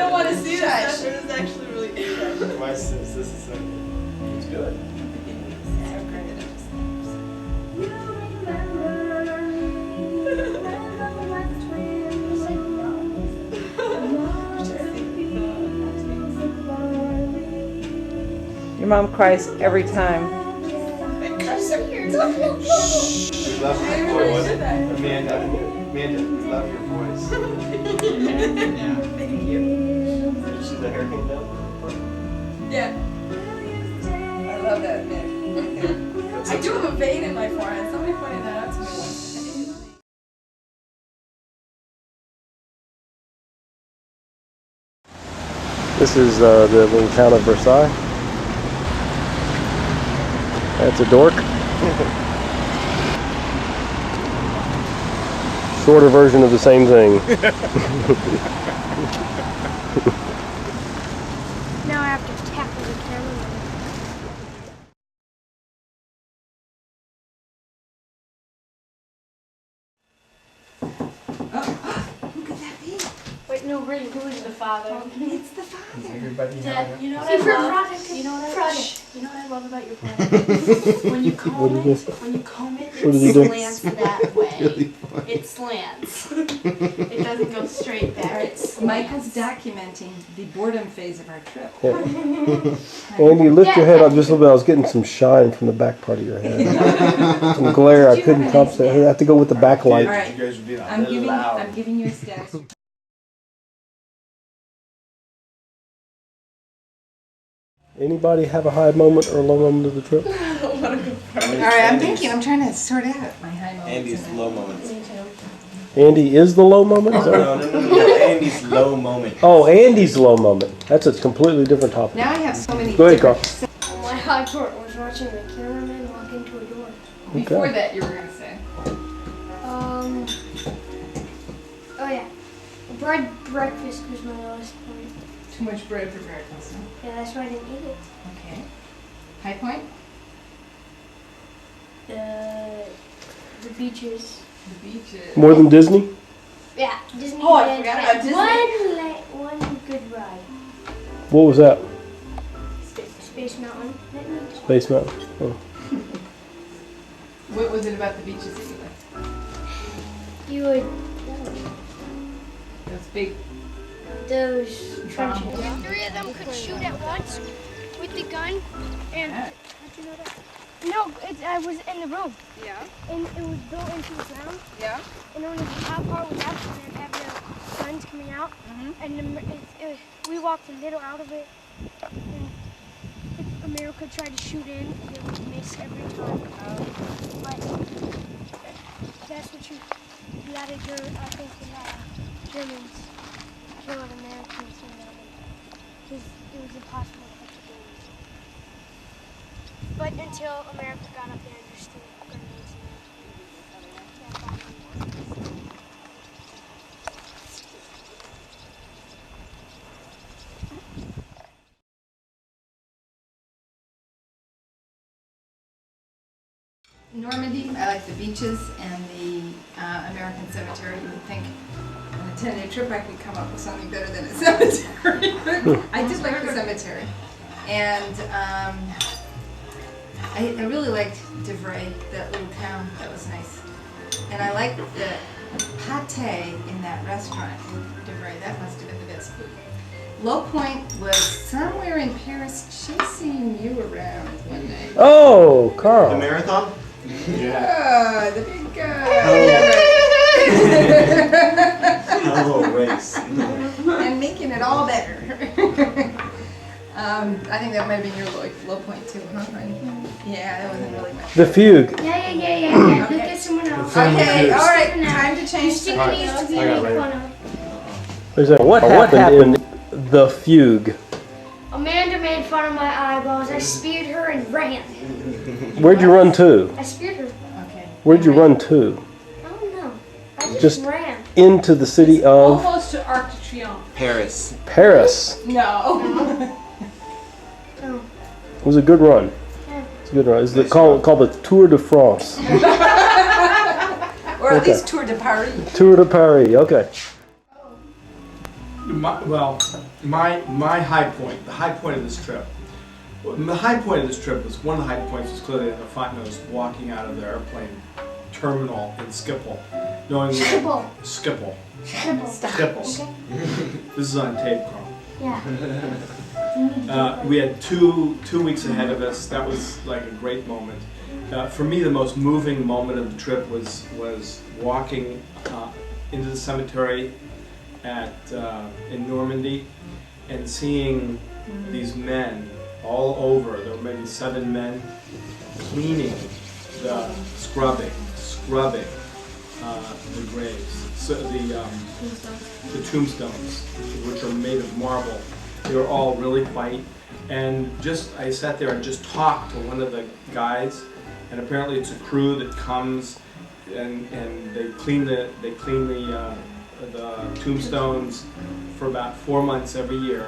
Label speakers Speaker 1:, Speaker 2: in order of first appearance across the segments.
Speaker 1: don't want to see that. It is actually really good.
Speaker 2: My sis, this is so good. It's good.
Speaker 3: Your mom cries every time.
Speaker 2: Love your voice. Amanda, love your voice.
Speaker 1: Yeah, thank you.
Speaker 2: Did you see the haircut down?
Speaker 1: Yeah. I love that man. I do have a vein in my forehead. Somebody pointed that out to me once.
Speaker 4: This is the little town of Versailles. That's a dork. Shorter version of the same thing.
Speaker 5: Now I have to tackle the cameraman.
Speaker 1: Who could that be?
Speaker 5: Wait, no, really, who is the father?
Speaker 1: It's the father.
Speaker 2: Everybody
Speaker 5: Dad, you know what I
Speaker 1: Favorite
Speaker 5: love?
Speaker 1: product.
Speaker 5: You know what I
Speaker 1: Product.
Speaker 5: You know what I love about your product? When you comb it,
Speaker 4: What did he do?
Speaker 5: it slants that way. It slants. It doesn't go straight back. It slants.
Speaker 1: Michael's documenting the boredom phase of our trip.
Speaker 4: Andy, lift your head up just a little bit. I was getting some shine from the back part of your head. Some glare. I couldn't compensate. I have to go with the backlight.
Speaker 1: All right.
Speaker 2: You guys are being a
Speaker 1: I'm
Speaker 2: little loud.
Speaker 1: giving you a status.
Speaker 4: Anybody have a high moment or a low moment of the trip?
Speaker 1: All right, I'm thinking. I'm trying to sort out my high moments.
Speaker 2: Andy's low moments.
Speaker 4: Andy is the low moment? Is that
Speaker 2: No, Andy's low moment.
Speaker 4: Oh, Andy's low moment. That's a completely different topic.
Speaker 1: Now I have so many.
Speaker 4: Go ahead, Carl.
Speaker 5: My high point was watching the cameraman walk into a door.
Speaker 1: Before that, you were gonna say.
Speaker 5: Oh yeah. Breakfast was my lowest point.
Speaker 1: Too much bread for breakfast. Huh?
Speaker 5: Yeah, that's why I didn't eat it.
Speaker 1: Okay. High point.
Speaker 5: The beaches.
Speaker 1: The beaches.
Speaker 4: More than Disney?
Speaker 5: Yeah, Disney.
Speaker 1: Oh, I forgot about Disney.
Speaker 5: One good ride.
Speaker 4: What was that?
Speaker 5: Space Mountain.
Speaker 4: Space Mountain. Oh.
Speaker 1: What was it about the beaches that you liked?
Speaker 5: You would
Speaker 1: Those big.
Speaker 5: those trenches.
Speaker 6: Three of them could shoot at once with the gun. And
Speaker 1: Yeah.
Speaker 6: how'd you know that? No, I was in the room.
Speaker 1: Yeah.
Speaker 6: And it was built into the ground.
Speaker 1: Yeah.
Speaker 6: And only the top part was up, and then have the guns coming out. And we walked a little out of it. And if America tried to shoot in, it would miss every time. But that's what you gotta do. I think the Germans killed Americans because it was impossible to hit the buildings. But until America got up there and just threw grenades in
Speaker 1: Normandy, I like the beaches and the American cemetery. You would think on a 10-day trip I could come up with something better than a cemetery. I did like the cemetery. And I really liked DeVray, that little town. That was nice. And I liked the pate in that restaurant in DeVray. That must have been the best food. Low point was somewhere in Paris chasing you around one night.
Speaker 4: Oh,
Speaker 2: The
Speaker 4: Carl.
Speaker 2: marathon?
Speaker 1: Yeah, the big guy.
Speaker 2: Oh, race.
Speaker 1: And making it all better. I think that might have been your low point too, huh, Ronnie? Yeah, that wasn't really much.
Speaker 4: The Fugue.
Speaker 5: Yeah. Look at someone else.
Speaker 1: Okay, all right, time to change.
Speaker 5: Sticker needs to be
Speaker 2: I got it
Speaker 5: made
Speaker 2: right.
Speaker 5: fun of.
Speaker 4: There's a, what happened in The Fugue?
Speaker 5: Amanda made fun of my eyeballs. I speared her and ran.
Speaker 4: Where'd you run to?
Speaker 5: I speared her.
Speaker 1: Okay.
Speaker 4: Where'd you run to?
Speaker 5: I don't know. I
Speaker 4: Just-
Speaker 5: ran.
Speaker 4: Into the city of
Speaker 1: Almost to Arc de Triomphe.
Speaker 2: Paris.
Speaker 4: Paris.
Speaker 1: No.
Speaker 4: It was a good run. It's a good run. It's called the Tour de France.
Speaker 1: Or at least Tour de Paris.
Speaker 4: Tour de Paris. Okay.
Speaker 7: My high point, the high point of this trip. The high point of this trip was, one of the high points was clearly the fact that I was walking out of the airplane terminal in Schiphol, knowing
Speaker 6: Schiphol.
Speaker 7: Schiphol.
Speaker 6: Schiphol.
Speaker 7: This is on tape, Carl.
Speaker 6: Yeah.
Speaker 7: We had two weeks ahead of us. That was like a great moment. For me, the most moving moment of the trip was walking into the cemetery in Normandy and seeing these men all over. There were maybe 7 men cleaning, scrubbing the graves. So the tombstones, which are made of marble. They were all really white. And I sat there and just talked to one of the guys, and apparently it's a crew that comes and they clean the tombstones for about 4 months every year.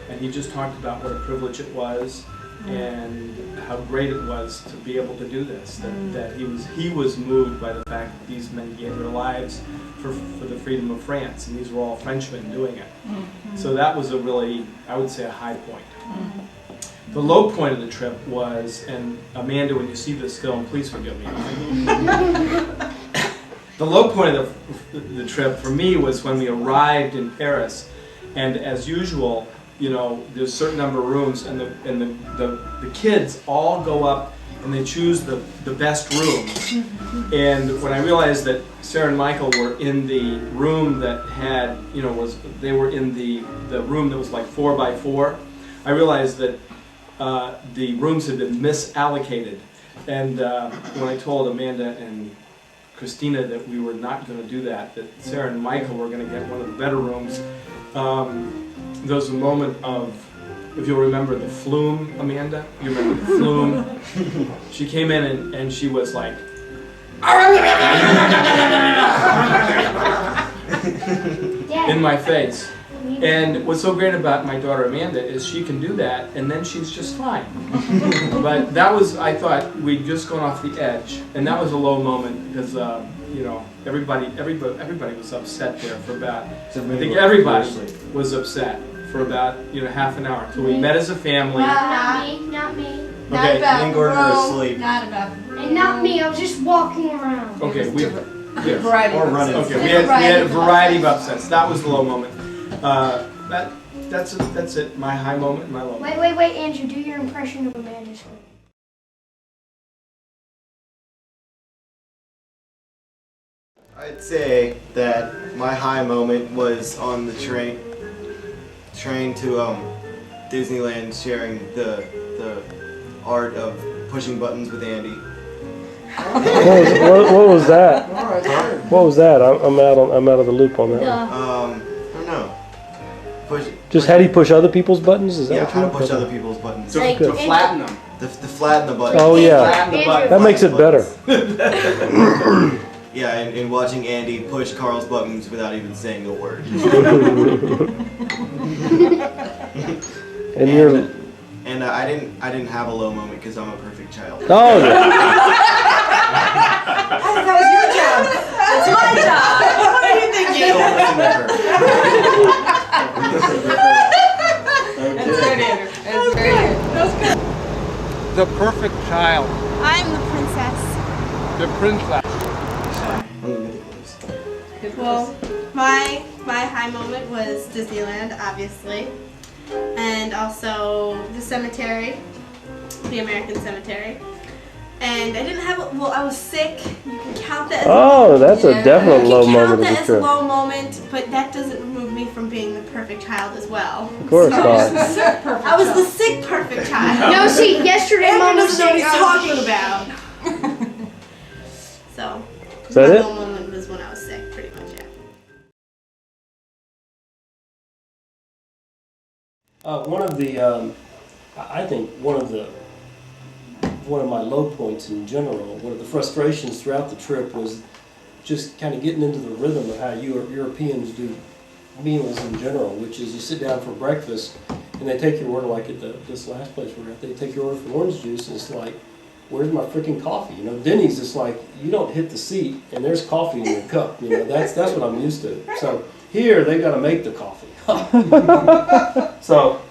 Speaker 7: And he just talked about what a privilege it was and how great it was to be able to do this. That he was moved by the fact that these men gave their lives for the freedom of France, and these were all Frenchmen doing it. So that was a really, I would say, a high point. The low point of the trip was, and Amanda, when you see this film, please forgive me. The low point of the trip for me was when we arrived in Paris, and as usual, there's a certain number of rooms, and the kids all go up and they choose the best rooms. And when I realized that Sarah and Michael were in the room that had, they were in the room that was like 4 by 4, I realized that the rooms had been misallocated. And when I told Amanda and Christina that we were not going to do that Sarah and Michael were going to get one of the better rooms, there was a moment of, if you'll remember the flume, Amanda? You remember the flume? She came in and she was like, in my face. And what's so great about my daughter Amanda is she can do that, and then she's just fine. But that was, I thought, we'd just gone off the edge, and that was a low moment because, everybody was upset there for about, I think everybody was upset for about, half an hour until we met as a family.
Speaker 6: Not me.
Speaker 1: Not
Speaker 7: Okay,
Speaker 1: about
Speaker 2: me and Gordon were
Speaker 1: Rome,
Speaker 2: asleep.
Speaker 1: Not about
Speaker 6: And not me, I was just walking around.
Speaker 7: Okay, we had
Speaker 1: variety.
Speaker 2: Or running.
Speaker 7: a variety of upsets. That was the low moment. That's it. My high moment, my low moment.
Speaker 6: Wait, Andrew, do your impression of Amanda's screen.
Speaker 2: I'd say that my high moment was on the train to Disneyland, sharing the art of pushing buttons with Andy.
Speaker 4: What was that? What was that? I'm out of the loop on that.
Speaker 2: I don't know.
Speaker 4: Just how do you push other people's buttons? Is that
Speaker 2: Yeah,
Speaker 4: what you
Speaker 2: how to
Speaker 4: meant?
Speaker 2: push other people's buttons.
Speaker 7: To flatten them.
Speaker 2: To flatten the buttons.
Speaker 4: Oh yeah,
Speaker 7: Flatten the button.
Speaker 4: that makes it better.
Speaker 2: Yeah, and watching Andy push Carl's buttons without even saying a word. And I didn't have a low moment because I'm a perfect child.
Speaker 4: Oh yeah.
Speaker 1: That was your job.
Speaker 5: That's my job. What are you thinking?
Speaker 2: Don't listen to her.
Speaker 1: That's good, Andrew. That's very good.
Speaker 8: The perfect child,
Speaker 5: I'm the princess.
Speaker 8: the princess.
Speaker 5: Well, my high moment was Disneyland, obviously, and also the cemetery, the American cemetery. And I didn't have I was sick. You can count that as
Speaker 4: That's a definite low
Speaker 5: you can count
Speaker 4: moment of
Speaker 5: that
Speaker 4: the
Speaker 5: as a
Speaker 4: trip.
Speaker 5: low moment, but that doesn't remove me from being the perfect child as well.
Speaker 4: Of course not.
Speaker 5: I was the sick perfect child.
Speaker 6: No, see, yesterday Mom was
Speaker 5: Andrew knows what
Speaker 6: saying
Speaker 5: he's talking about. So,
Speaker 4: Is that
Speaker 5: my
Speaker 4: it?
Speaker 5: low moment was when I was sick, pretty much, yeah.
Speaker 4: One of the, I think one of my low points in general, one of the frustrations throughout the trip was just kind of getting into the rhythm of how Europeans do meals in general, which is you sit down for breakfast and they take your order, like at this last place we were at, they take your order for orange juice and it's like, where's my freaking coffee? You know, Denny's, it's like, you don't hit the seat and there's coffee in your cup. You know, that's what I'm used to. So Here, they got to make the coffee. So,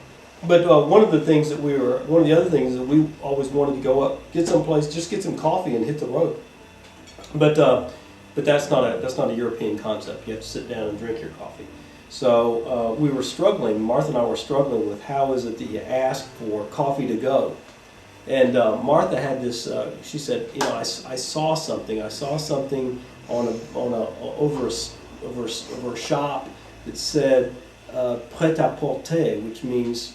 Speaker 4: but one of the other things that we always wanted to go up, get someplace, just get some coffee and hit the road. But that's not a European concept. You have to sit down and drink your coffee. So we were struggling. Martha and I were struggling with how is it that you ask for coffee to go. And Martha had this. She said, you know, I saw something. I saw something over a shop that said prêt à porter, which means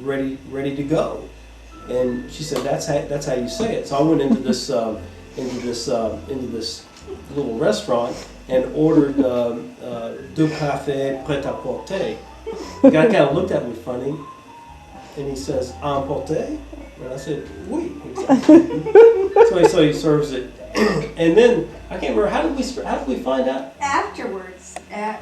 Speaker 4: ready to go. And she said that's how you say it. So I went into this little restaurant and ordered deux cafés prêt à porter. The guy kind of looked at me funny, and he says, "Emporter?" And I said, "Oui." So he serves it, and then I can't remember how did we find out?
Speaker 1: Afterwards,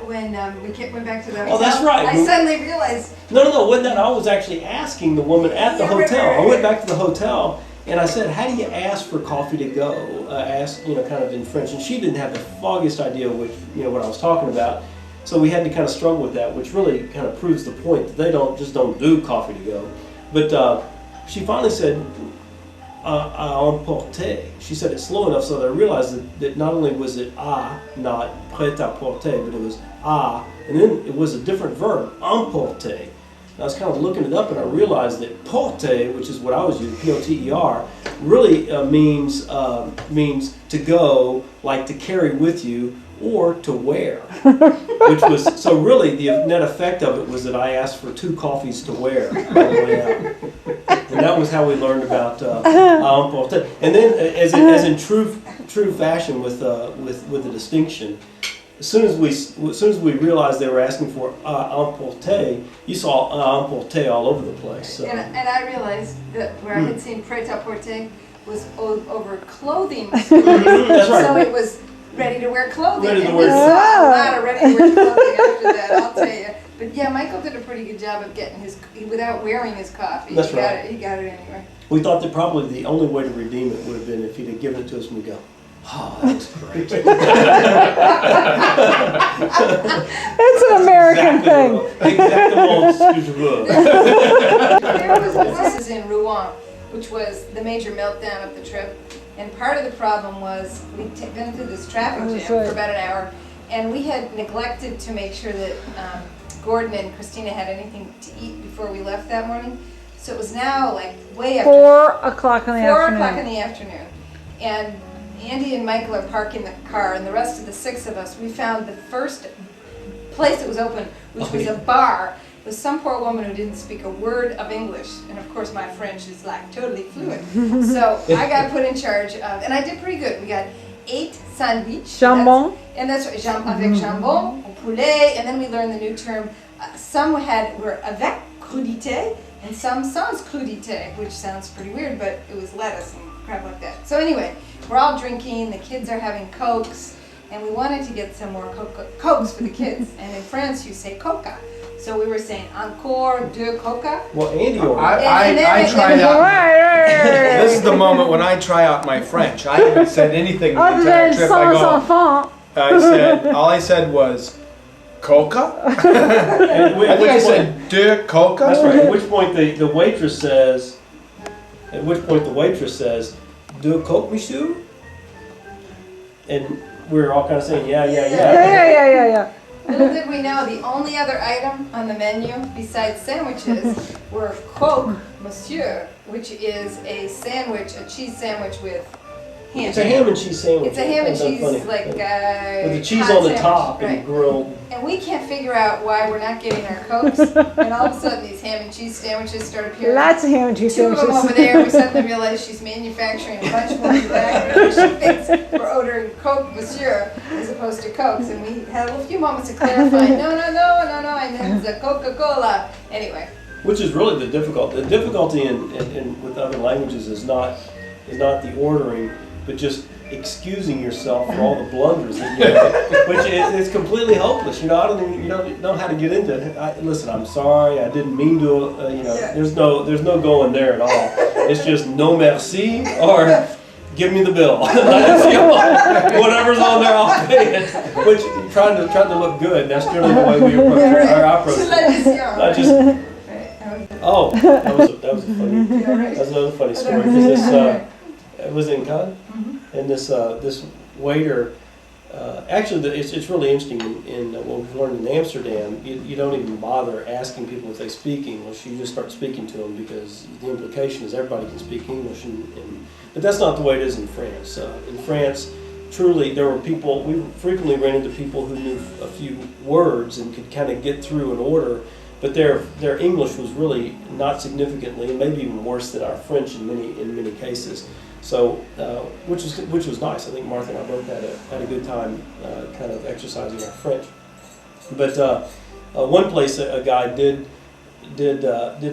Speaker 1: when we went back to the hotel,
Speaker 4: Oh, that's right.
Speaker 1: I suddenly realized.
Speaker 4: No, wasn't that I was actually asking the woman at the hotel. I went back to the hotel and I said, "How do you ask for coffee to go?" Asked, you know, kind of in French, and she didn't have the foggiest idea what I was talking about. So we had to kind of struggle with that, which really kind of proves the point that they don't do coffee to go. But she finally said, "à emporter." She said it slow enough so that I realized that not only was it not prêt à porter, but it was and then it was a different verb, emporter. And I was kind of looking it up, and I realized that porter, which is what I was using, P-O-T-E-R, really means to go, like to carry with you, or to wear. Which was, so really the net effect of it was that I asked for 2 coffees to wear on the way out. And that was how we learned about emporter. And then, as in true fashion with the distinction, as soon as we realized they were asking for emporter, you saw emporter all over the place. So.
Speaker 1: And I realized that where I had seen prêt-à-porter was over clothing. That's
Speaker 4: right.
Speaker 1: So it was ready to wear clothing.
Speaker 4: Ready to
Speaker 1: and
Speaker 4: wear
Speaker 1: we saw a lot of ready to wear clothing after that, I'll tell you. But yeah, Michael did a pretty good job of getting without wearing his coffee.
Speaker 4: That's
Speaker 1: He got it anyway.
Speaker 4: We thought that probably the only way to redeem it would have been if he'd have given it to us and we go, "Oh, that was great."
Speaker 3: It's an American thing.
Speaker 1: This is in Rouen, which was the major meltdown of the trip. And part of the problem was we'd been through this traffic jam for about an hour, and we had neglected to make sure that Gordon and Christina had anything to eat before we left that morning. So it was now like way after
Speaker 3: 4 o'clock in the afternoon.
Speaker 1: 4 o'clock in the afternoon. And Andy and Michael are parking the car, and the rest of the 6 of us, we found the first place that was open, which was a bar. It was some poor woman who didn't speak a word of English, and of course my French is like totally fluent. So I got put in charge of, and I did pretty good. We got 8 sandwiches.
Speaker 3: Jambon.
Speaker 1: That's right, avec jambon, au poulet, and then we learned the new term. Some were avec crudité, and some sans crudité, which sounds pretty weird, but it was lettuce and crap like that. So anyway, we're all drinking, the kids are having Cokes, and we wanted to get some more Cokes for the kids. And in France, you say coca. So we were saying encore deux coca.
Speaker 4: Well, Andy ordered.
Speaker 7: I tried out. This is the moment when I try out my French. I haven't said anything the
Speaker 3: Other
Speaker 7: entire
Speaker 3: than
Speaker 7: trip.
Speaker 3: sans enfant.
Speaker 7: All I said was coca.
Speaker 4: And
Speaker 7: I think I said deux coca.
Speaker 4: That's right. At which point the waitress says, "Deux coke, monsieur?" And we were all kind of saying, "Yeah."
Speaker 3: Yeah.
Speaker 1: Little did we know, the only other item on the menu besides sandwiches were croque monsieur, which is a cheese sandwich with ham.
Speaker 4: It's a ham and cheese sandwich.
Speaker 1: It's a ham and
Speaker 4: That's
Speaker 1: cheese,
Speaker 4: funny.
Speaker 1: like
Speaker 4: with the cheese
Speaker 1: hot
Speaker 4: on the
Speaker 1: sandwich,
Speaker 4: top
Speaker 1: right.
Speaker 4: and grilled.
Speaker 1: And we can't figure out why we're not getting our Cokes, and all of a sudden these ham and cheese sandwiches start appearing.
Speaker 3: Lots of ham and cheese
Speaker 1: 2 of them
Speaker 3: sandwiches.
Speaker 1: over there, we suddenly realize she's manufacturing a bunch more in the back because she thinks we're ordering Coke Monsieur as opposed to Cokes. And we had a few moments of clarifying, no, I meant the Coca-Cola. Anyway.
Speaker 4: Which is really the difficulty. The difficulty in with other languages is not the ordering, but just excusing yourself for all the blunders that you make, which is completely hopeless. You don't know how to get into it. Listen, I'm sorry, I didn't mean to. There's no going there at all. It's just no merci, or give me the bill. Whatever's on there, I'll pay it. Which trying to look good. That's generally the way we approach our approach. I just. Oh, that was a funny. That's another funny story. Because it was in Cannes, and this waiter. Actually, it's really interesting. In what we've learned in Amsterdam, you don't even bother asking people if they speak English. You just start speaking to them because the implication is everybody can speak English. But that's not the way it is in France. In France, truly, there were people. We frequently ran into people who knew a few words and could kind of get through an order. But their English was really not significantly, and maybe even worse than our French in many cases. So, which was nice. I think Martha and I both had a good time, kind of exercising our French. But one place a guy did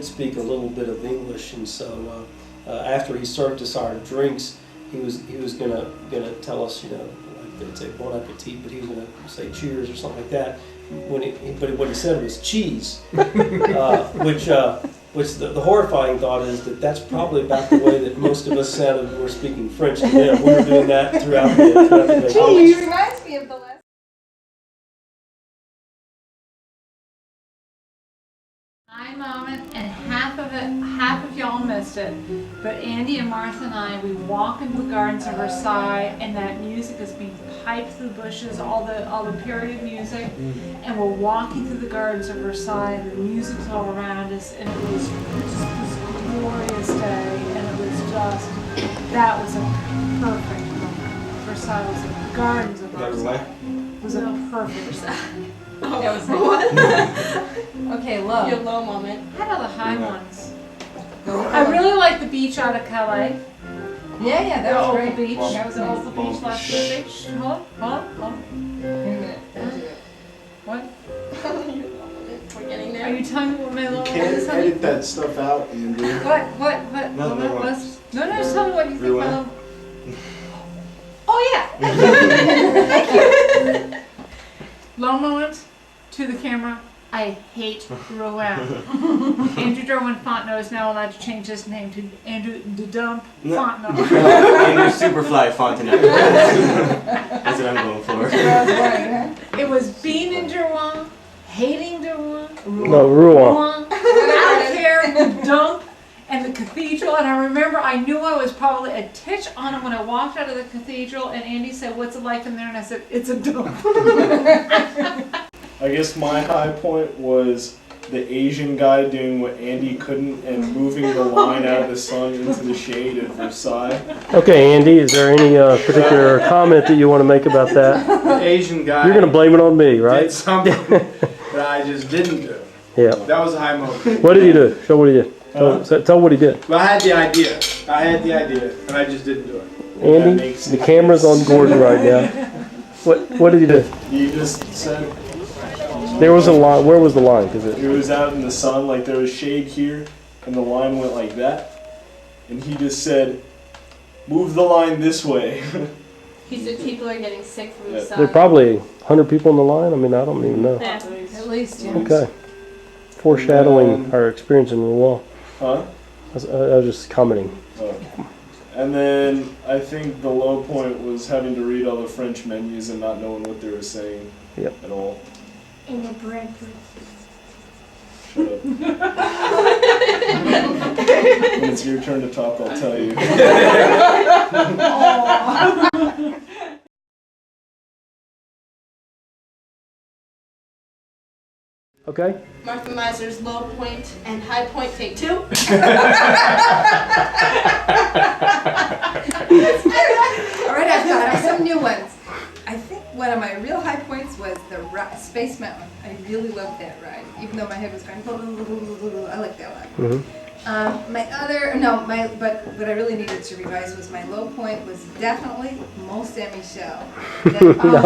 Speaker 4: speak a little bit of English, and so after he served us our drinks, he was gonna tell us, like they'd say bon appetit, but he was gonna say cheers or something like that. But what he said was cheese, which the horrifying thought is that's probably about the way that most of us sounded when we were speaking French to them. We were doing that throughout the day.
Speaker 1: Cheese reminds me of the last.
Speaker 9: My moment, and half of y'all missed it, but Andy and Martha and I, we walk into the gardens of Versailles, and that music is being piped through the bushes, all the period music, and we're walking through the gardens of Versailles, and the music's all around us, and it was just this glorious day, and it was that was a perfect moment. Versailles was the gardens of Versailles. Was a perfect.
Speaker 1: That was like, okay, low.
Speaker 5: Your low moment.
Speaker 9: How about the high ones? I really like the beach out of Calais.
Speaker 1: Yeah, that was great.
Speaker 9: Beach.
Speaker 1: That was
Speaker 9: the
Speaker 1: nice.
Speaker 9: Opal Beach last Thursday. Hold on.
Speaker 1: Wait a minute. Don't do it.
Speaker 9: What?
Speaker 5: Your low moment. We're getting
Speaker 9: Are
Speaker 5: there.
Speaker 9: you telling me what my
Speaker 2: You
Speaker 9: little
Speaker 2: can't
Speaker 9: is?
Speaker 2: edit that stuff out, Andrew.
Speaker 9: What
Speaker 2: Nothing
Speaker 9: was? No, just tell me what you think my
Speaker 2: Rouen.
Speaker 9: little. Oh yeah. Thank you. Low moments to the camera. I hate Rouen. Andrew Derwin Fontenot is now allowed to change his name to Andrew the Dump Fontenot.
Speaker 2: Andrew Superfly Fontenot. That's what I'm going for.
Speaker 9: It was being in Rouen, hating Rouen.
Speaker 3: No, Rouen.
Speaker 9: I don't care, the dump and the cathedral. And I remember I knew I was probably a titch on it when I walked out of the cathedral, and Andy said, "What's it like in there?" And I said, "It's a dump."
Speaker 10: I guess my high point was the Asian guy doing what Andy couldn't and moving the line out of the sun into the shade at Versailles.
Speaker 4: Okay, Andy, is there any particular comment that you want to make about that?
Speaker 7: The Asian guy.
Speaker 4: You're going to blame it on me, right?
Speaker 7: Did something that I just didn't do.
Speaker 4: Yeah.
Speaker 7: That was a high moment.
Speaker 4: What did he do? Show what he did. Tell what he did.
Speaker 7: Well, I had the idea, and I just didn't do it.
Speaker 4: Andy, the camera's on Gordon right now. What did he do?
Speaker 10: You just said
Speaker 4: There was a line. Where was the line? Cause
Speaker 10: it was out in the sun, like there was shade here, and the line went like that. And he just said, "Move the line this way."
Speaker 5: He said people are getting sick from the
Speaker 10: Yeah.
Speaker 5: sun.
Speaker 4: there are probably 100 people on the line. I mean, I don't even know.
Speaker 5: Yeah.
Speaker 1: At least, yeah.
Speaker 4: Okay. Foreshadowing our experience in Rouen.
Speaker 10: Huh?
Speaker 4: I was just commenting.
Speaker 10: Oh. And then I think the low point was having to read all the French menus and not knowing what they were saying at all.
Speaker 6: In the bread.
Speaker 10: Shut up. When it's your turn to talk, I'll tell you.
Speaker 4: Okay.
Speaker 5: Martha Miser's low point and high point, take 2.
Speaker 1: All right, I've got some new ones. I think one of my real high points was the Space Mountain. I really loved that ride, even though my head was going. I like that one. But what I really needed to revise was my low point was definitely Mont Saint Michel.
Speaker 4: I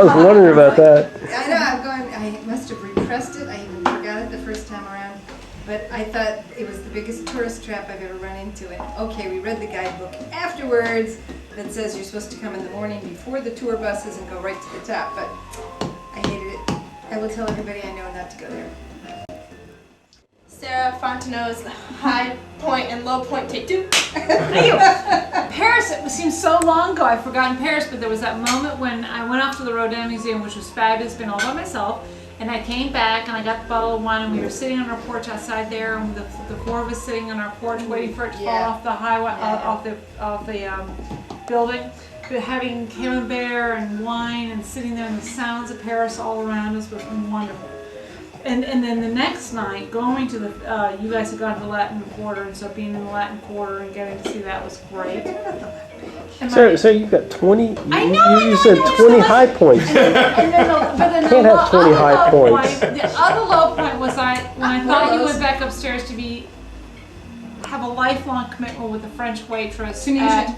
Speaker 4: was wondering about that.
Speaker 1: I know, I must have repressed it. I even forgot it the first time around. But I thought it was the biggest tourist trap I've ever run into. And okay, we read the guidebook afterwards that says you're supposed to come in the morning before the tour buses and go right to the top. But I hated it. I will tell everybody I know not to go there.
Speaker 5: Sarah Fontenot's high point and low point take two.
Speaker 9: Paris, it seems so long ago, I've forgotten Paris, but there was that moment when I went off to the Rodin Museum, which was fabulous, been all by myself, and I came back and I got the bottle of wine and we were sitting on our porch outside there, and the four of us sitting on our porch waiting for it to fall off the highway, off the building, but having camembert and wine and sitting there and the sounds of Paris all around us was wonderful. And then the next night, going to the, you guys had gone to the Latin Quarter, and so being in the Latin Quarter and getting to see that was great.
Speaker 4: So you've got 20,
Speaker 9: I know,
Speaker 4: you said 20 high points.
Speaker 9: But then
Speaker 4: Can't have 20 high points.
Speaker 9: The other low point was when I thought you went back upstairs to have a lifelong commitment with a French waitress. Tunisian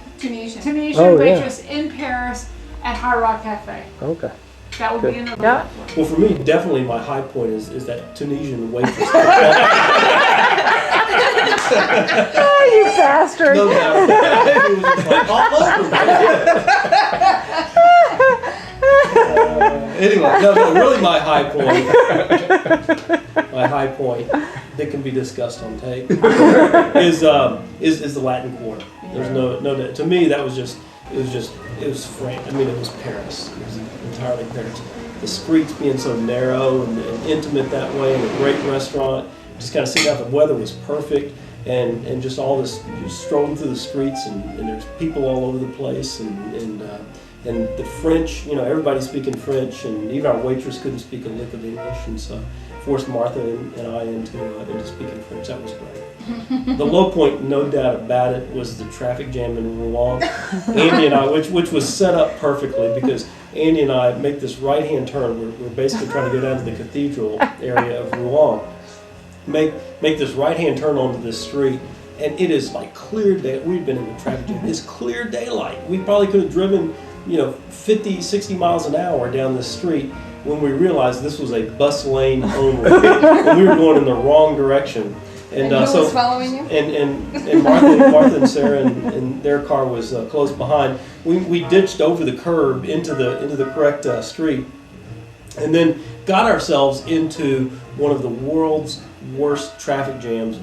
Speaker 4: Oh,
Speaker 9: waitress in Paris at Hard Rock Cafe.
Speaker 4: Okay.
Speaker 9: That would be another
Speaker 3: Yeah.
Speaker 9: low point.
Speaker 4: Well, for me, definitely my high point is that Tunisian waitress.
Speaker 3: Oh, you bastard.
Speaker 4: No doubt. It was like all over me. Anyway, no, really my high point that can be discussed on tape is the Latin Quarter. There's no doubt. To me, that was just, it was France. I mean, it was Paris. It was entirely Paris. The streets being so narrow and intimate that way, and a great restaurant. Just kind of seeing out the weather was perfect, and just all this, just strolling through the streets, and there's people all over the place, and the French, everybody speaking French, and even our waitress couldn't speak a lick of English, and so forced Martha and I into speaking French. That was great. The low point, no doubt about it, was the traffic jam in Rouen. Andy and I, which was set up perfectly, because Andy and I make this right-hand turn. We're basically trying to go down to the cathedral area of Rouen. Make this right-hand turn onto this street, and it is like clear day. We've been in the traffic jam. It's clear daylight. We probably could have driven, 50, 60 miles an hour down this street when we realized this was a bus lane only, and we were going in the wrong direction.
Speaker 1: And who was following you?
Speaker 4: And Martha and Sarah and their car was close behind. We ditched over the curb into the correct street, and then got ourselves into one of the world's worst traffic jams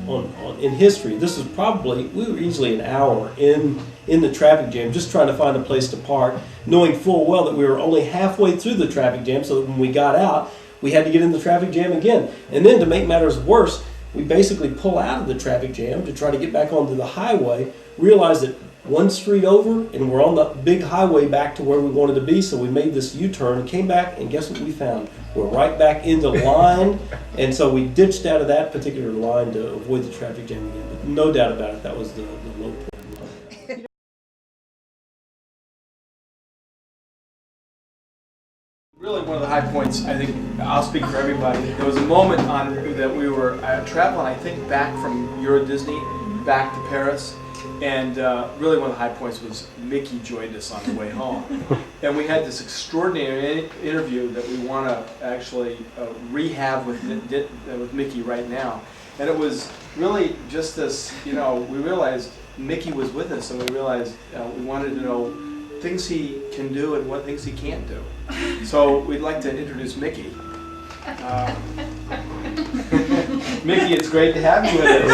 Speaker 4: in history. This was probably, we were easily an hour in the traffic jam, just trying to find a place to park, knowing full well that we were only halfway through the traffic jam, so that when we got out, we had to get in the traffic jam again. And then to make matters worse, we basically pull out of the traffic jam to try to get back onto the highway, realize that one street over and we're on the big highway back to where we wanted to be, so we made this U-turn, came back, and guess what we found? We're right back into line, and so we ditched out of that particular line to avoid the traffic jam again. But no doubt about it, that was the low point.
Speaker 7: Really, one of the high points, I think, I'll speak for everybody. There was a moment that we were traveling, I think, back from Euro Disney back to Paris, and really one of the high points was Mickey joined us on the way home. And we had this extraordinary interview that we want to actually rehab with Mickey right now. And it was really just this, we realized Mickey was with us, and we realized we wanted to know things he can do and what things he can't do. So we'd like to introduce Mickey. Mickey, it's great to have you with us.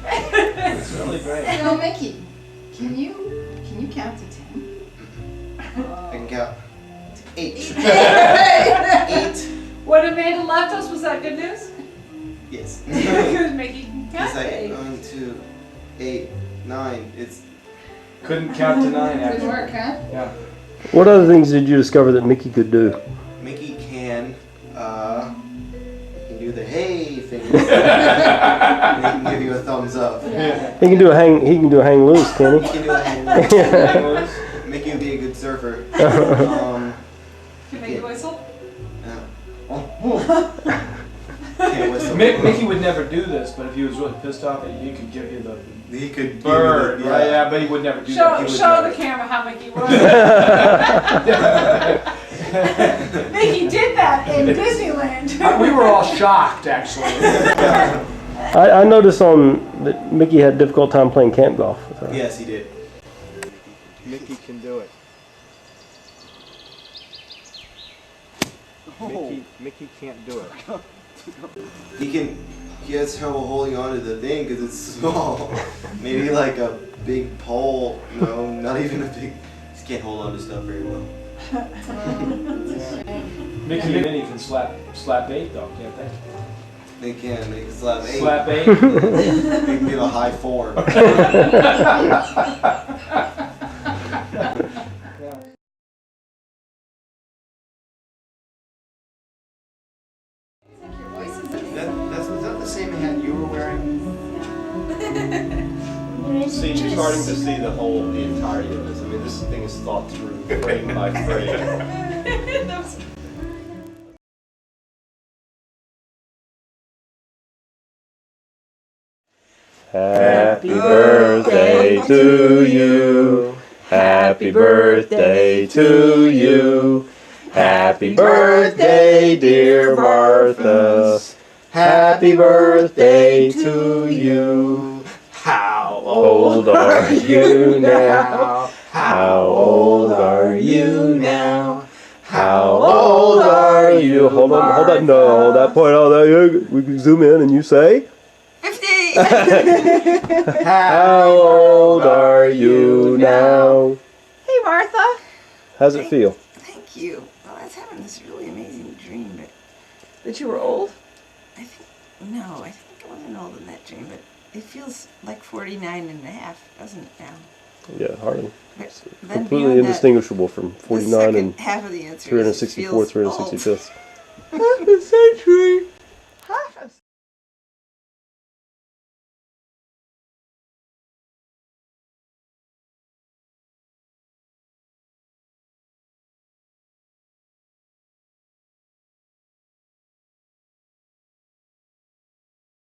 Speaker 7: It's really great.
Speaker 1: So Mickey, can you count to 10?
Speaker 2: I can count to 8. 8.
Speaker 9: When Amanda left us, was that good news?
Speaker 2: Yes.
Speaker 9: Because Mickey can count
Speaker 2: It's
Speaker 9: to
Speaker 2: like
Speaker 9: 8.
Speaker 2: 1, 2, 8, 9. It's
Speaker 7: Couldn't count to 9
Speaker 1: Good
Speaker 7: actually.
Speaker 1: work, huh?
Speaker 7: Yeah.
Speaker 4: What other things did you discover that Mickey could do?
Speaker 2: Mickey can do the hey finger. And he can give you a thumbs up.
Speaker 4: He can do a hang loose, can
Speaker 2: He
Speaker 4: he?
Speaker 2: can do a hang loose. Mickey would be a good surfer.
Speaker 9: Can Mickey whistle?
Speaker 2: Can't whistle.
Speaker 7: Mickey would never do this, but if he was really pissed off, he could give you the
Speaker 2: He could
Speaker 7: bird,
Speaker 2: give you
Speaker 7: right? Yeah, but he would never do that. He would
Speaker 9: Show
Speaker 7: never.
Speaker 9: the camera how Mickey was. Mickey did that in Disneyland.
Speaker 7: We were all shocked, actually.
Speaker 4: I noticed that Mickey had a difficult time playing camp golf. So.
Speaker 2: Yes, he did.
Speaker 10: Mickey can do it. Mickey can't do it.
Speaker 2: He has trouble holding on to the thing because it's small. Maybe like a big pole. No, not even a big. He can't hold on to stuff very well.
Speaker 7: Mickey and Minnie can slap 8 though, can't they?
Speaker 2: They can slap 8.
Speaker 7: Slap 8.
Speaker 2: They can give a high 4. Is that the same hat you were wearing?
Speaker 11: See, you're starting to see the entirety of this. I mean, this thing is thought through frame by frame.
Speaker 12: Happy birthday to you. Happy birthday to you. Happy birthday, dear Martha. Happy birthday to you. How old are you now? How old are you now? How old are you? Hold that point on that. We can zoom in and you say
Speaker 1: 50!
Speaker 12: How old are you now?
Speaker 3: Hey, Martha.
Speaker 12: How's it feel?
Speaker 3: Thank you. Well, I was having this really amazing dream, but... That you were old? I think I wasn't old in that dream, but it feels like 49 and a half, doesn't it now?
Speaker 12: Yeah, hardly.
Speaker 3: But then
Speaker 12: Completely
Speaker 3: beyond
Speaker 12: indistinguishable from
Speaker 3: that,
Speaker 12: 49
Speaker 3: the
Speaker 12: and
Speaker 3: second half of the answer is it
Speaker 12: 364,
Speaker 3: feels
Speaker 12: 365th.
Speaker 3: old. Half a century.